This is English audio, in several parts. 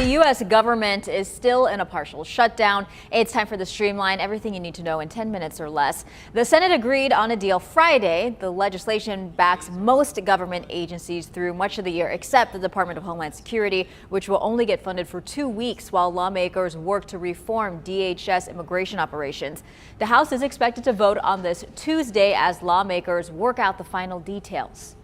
U.S. government is still in a partial shutdown. It's time for the Streamline, everything you need to know in 10 minutes or less. The Senate agreed on a deal Friday. The legislation backs most government agencies through much of the year, except the Department of Homeland Security, which will only get funded for 2 weeks while lawmakers work to reform DHS immigration operations. The House is expected to vote on this Tuesday as lawmakers work out the final details.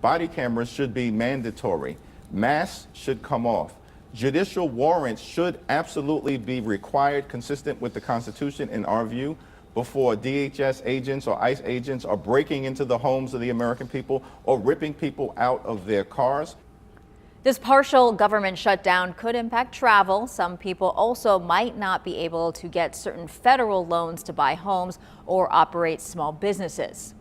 Body cameras should be mandatory. Masks should come off. Judicial warrants should absolutely be required, consistent with the Constitution in our view, before DHS agents or ICE agents are breaking into the homes of the American people or ripping people out of their cars. This partial government shutdown could impact travel. Some people also might not be able to get certain federal loans to buy homes or operate small businesses.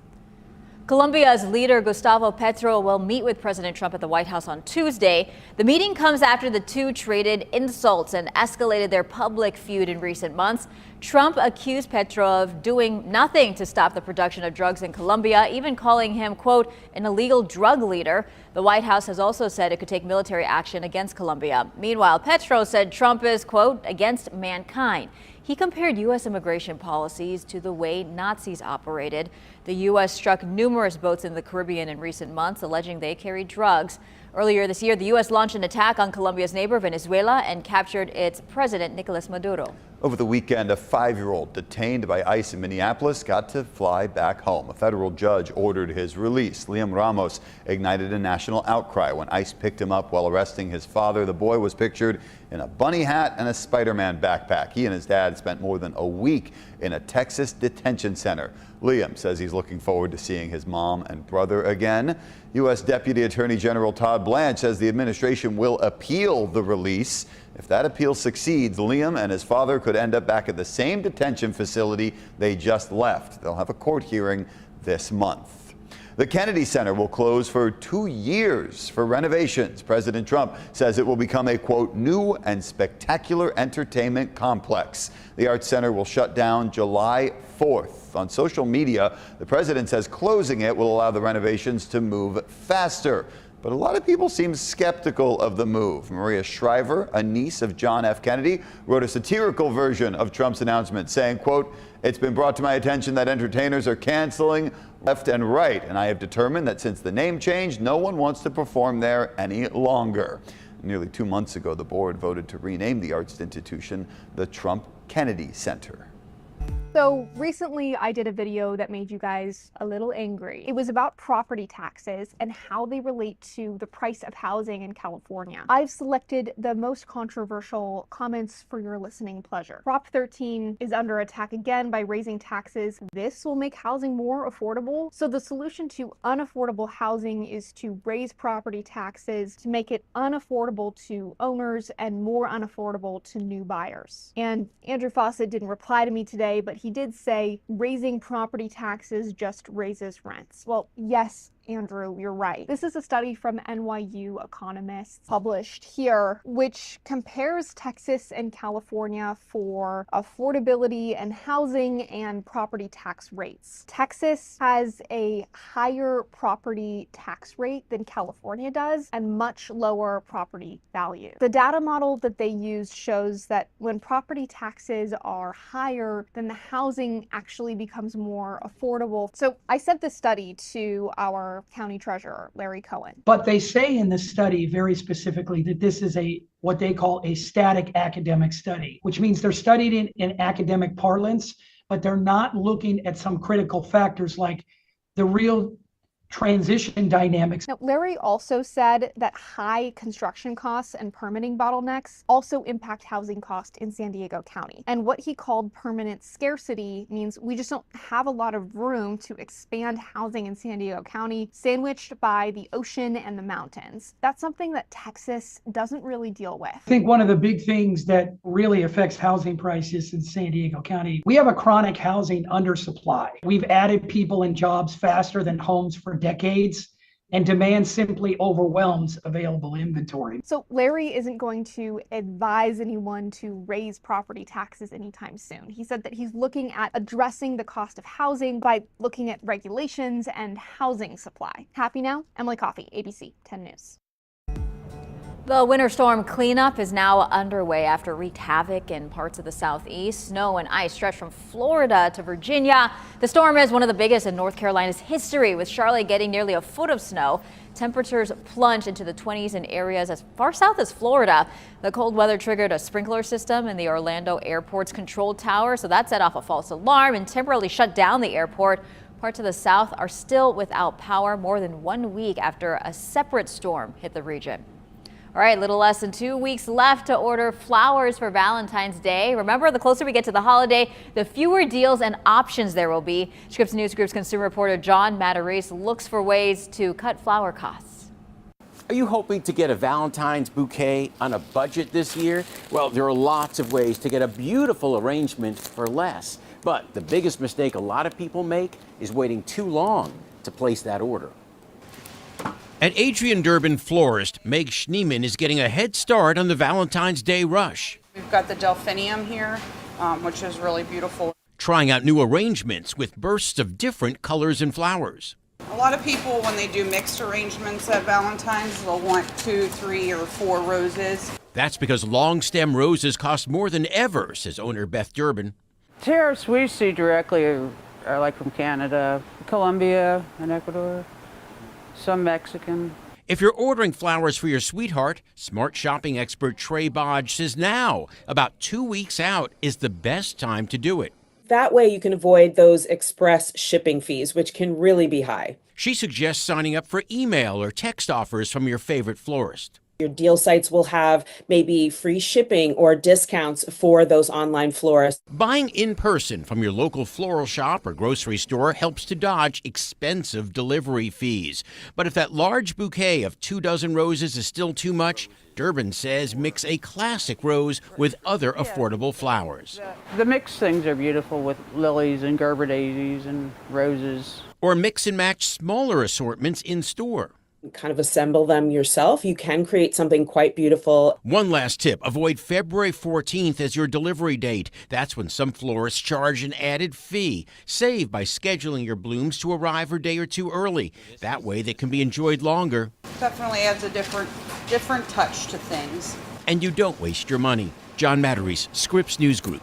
Colombia's leader Gustavo Petro will meet with President Trump at the White House on Tuesday. The meeting comes after the two traded insults and escalated their public feud in recent months. Trump accused Petro of doing nothing to stop the production of drugs in Colombia, even calling him, quote, an illegal drug leader. The White House has also said it could take military action against Colombia. Meanwhile, Petro said Trump is, quote, against mankind. He compared U.S. immigration policies to the way Nazis operated. The U.S. struck numerous boats in the Caribbean in recent months, alleging they carried drugs. Earlier this year, the U.S. launched an attack on Colombia's neighbor, Venezuela, and captured its president, Nicolas Maduro. Over the weekend, a 5-year-old detained by ICE in Minneapolis got to fly back home. A federal judge ordered his release. Liam Ramos ignited a national outcry when ICE picked him up while arresting his father. The boy was pictured in a bunny hat and a Spider-Man backpack. He and his dad spent more than a week in a Texas detention center. Liam says he's looking forward to seeing his mom and brother again. U.S. Deputy Attorney General Todd Blanche says the administration will appeal the release. If that appeal succeeds, Liam and his father could end up back at the same detention facility they just left. They'll have a court hearing this month. The Kennedy Center will close for 2 years for renovations. President Trump says it will become a, quote, new and spectacular entertainment complex. The Arts Center will shut down July 4th. On social media, the president says closing it will allow the renovations to move faster. But a lot of people seem skeptical of the move. Maria Shriver, a niece of John F. Kennedy, wrote a satirical version of Trump's announcement saying, quote, it's been brought to my attention that entertainers are canceling left and right, and I have determined that since the name change, no one wants to perform there any longer. Nearly 2 months ago, the board voted to rename the arts institution the Trump Kennedy Center. So recently I did a video that made you guys a little angry. It was about property taxes and how they relate to the price of housing in California. I've selected the most controversial comments for your listening pleasure. Prop 13 is under attack again by raising taxes. This will make housing more affordable. So the solution to unaffordable housing is to raise property taxes to make it unaffordable to owners and more unaffordable to new buyers. And Andrew Fawcett didn't reply to me today, but he did say raising property taxes just raises rents. Well, yes, Andrew, you're right. This is a study from NYU economists published here, which compares Texas and California for affordability and housing and property tax rates. Texas has a higher property tax rate than California does and much lower property value. The data model that they used shows that when property taxes are higher, then the housing actually becomes more affordable. So I sent this study to our county treasurer, Larry Cohen. But they say in the study very specifically that this is what they call a static academic study, which means they're studied in academic parlance, but they're not looking at some critical factors like the real transition dynamics. Now, Larry also said that high construction costs and permitting bottlenecks also impact housing cost in San Diego County. And what he called permanent scarcity means we just don't have a lot of room to expand housing in San Diego County, sandwiched by the ocean and the mountains. That's something that Texas doesn't really deal with. I think one of the big things that really affects housing prices in San Diego County, we have a chronic housing undersupply. We've added people and jobs faster than homes for decades, and demand simply overwhelms available inventory. So Larry isn't going to advise anyone to raise property taxes anytime soon. He said that he's looking at addressing the cost of housing by looking at regulations and housing supply. Happy now? Emily Coffey, ABC 10 News. The winter storm cleanup is now underway after it wreaked havoc in parts of the southeast. Snow and ice stretch from Florida to Virginia. The storm is one of the biggest in North Carolina's history, with Charlotte getting nearly a foot of snow. Temperatures plunged into the 20s in areas as far south as Florida. The cold weather triggered a sprinkler system in the Orlando airport's control tower, so that set off a false alarm and temporarily shut down the airport. Parts of the south are still without power more than 1 week after a separate storm hit the region. All right, little less than 2 weeks left to order flowers for Valentine's Day. Remember, the closer we get to the holiday, the fewer deals and options there will be. Scripps News Group's consumer reporter John Matarese looks for ways to cut flower costs. Are you hoping to get a Valentine's bouquet on a budget this year? Well, there are lots of ways to get a beautiful arrangement for less. But the biggest mistake a lot of people make is waiting too long to place that order. At Adrian Durbin florist, Meg Schneeman is getting a head start on the Valentine's Day rush. We've got the delphinium here, which is really beautiful. Trying out new arrangements with bursts of different colors and flowers. A lot of people, when they do mixed arrangements at Valentine's, they'll want 2, 3, or 4 roses. That's because long stem roses cost more than ever, says owner Beth Durbin. Tariffs we see directly are like from Canada, Colombia, and Ecuador. Some Mexican. If you're ordering flowers for your sweetheart, smart shopping expert Trey Bodge says now, about 2 weeks out, is the best time to do it. That way you can avoid those express shipping fees, which can really be high. She suggests signing up for email or text offers from your favorite florist. Your deal sites will have maybe free shipping or discounts for those online florists. Buying in person from your local floral shop or grocery store helps to dodge expensive delivery fees. But if that large bouquet of 2 dozen roses is still too much, Durbin says mix a classic rose with other affordable flowers. The mixed things are beautiful with lilies and Gerber daisies and roses. Or mix and match smaller assortments in store. Kind of assemble them yourself. You can create something quite beautiful. One last tip, avoid February 14th as your delivery date. That's when some florists charge an added fee. Save by scheduling your blooms to arrive a day or two early. That way they can be enjoyed longer. Definitely adds a different touch to things. And you don't waste your money. John Matarese, Scripps News Group.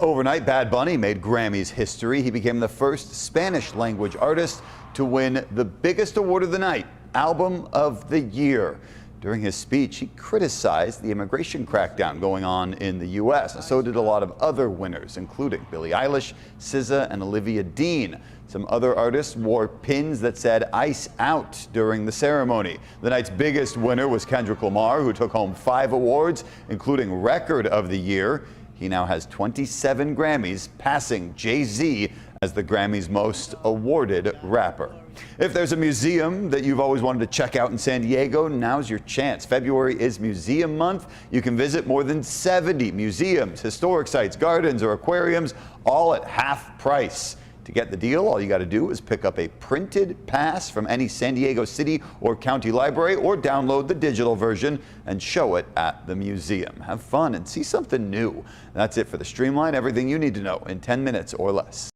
Overnight, Bad Bunny made Grammys history. He became the first Spanish-language artist to win the biggest award of the night, Album of the Year. During his speech, he criticized the immigration crackdown going on in the U.S. And so did a lot of other winners, including Billie Eilish, SZA, and Olivia Dean. Some other artists wore pins that said "Ice Out" during the ceremony. The night's biggest winner was Kendrick Lamar, who took home 5 awards, including Record of the Year. He now has 27 Grammys, passing Jay-Z as the Grammys' most awarded rapper. If there's a museum that you've always wanted to check out in San Diego, now's your chance. February is Museum Month. You can visit more than 70 museums, historic sites, gardens, or aquariums, all at half price. To get the deal, all you got to do is pick up a printed pass from any San Diego City or County Library, or download the digital version and show it at the museum. Have fun and see something new. That's it for the Streamline. Everything you need to know in 10 minutes or less.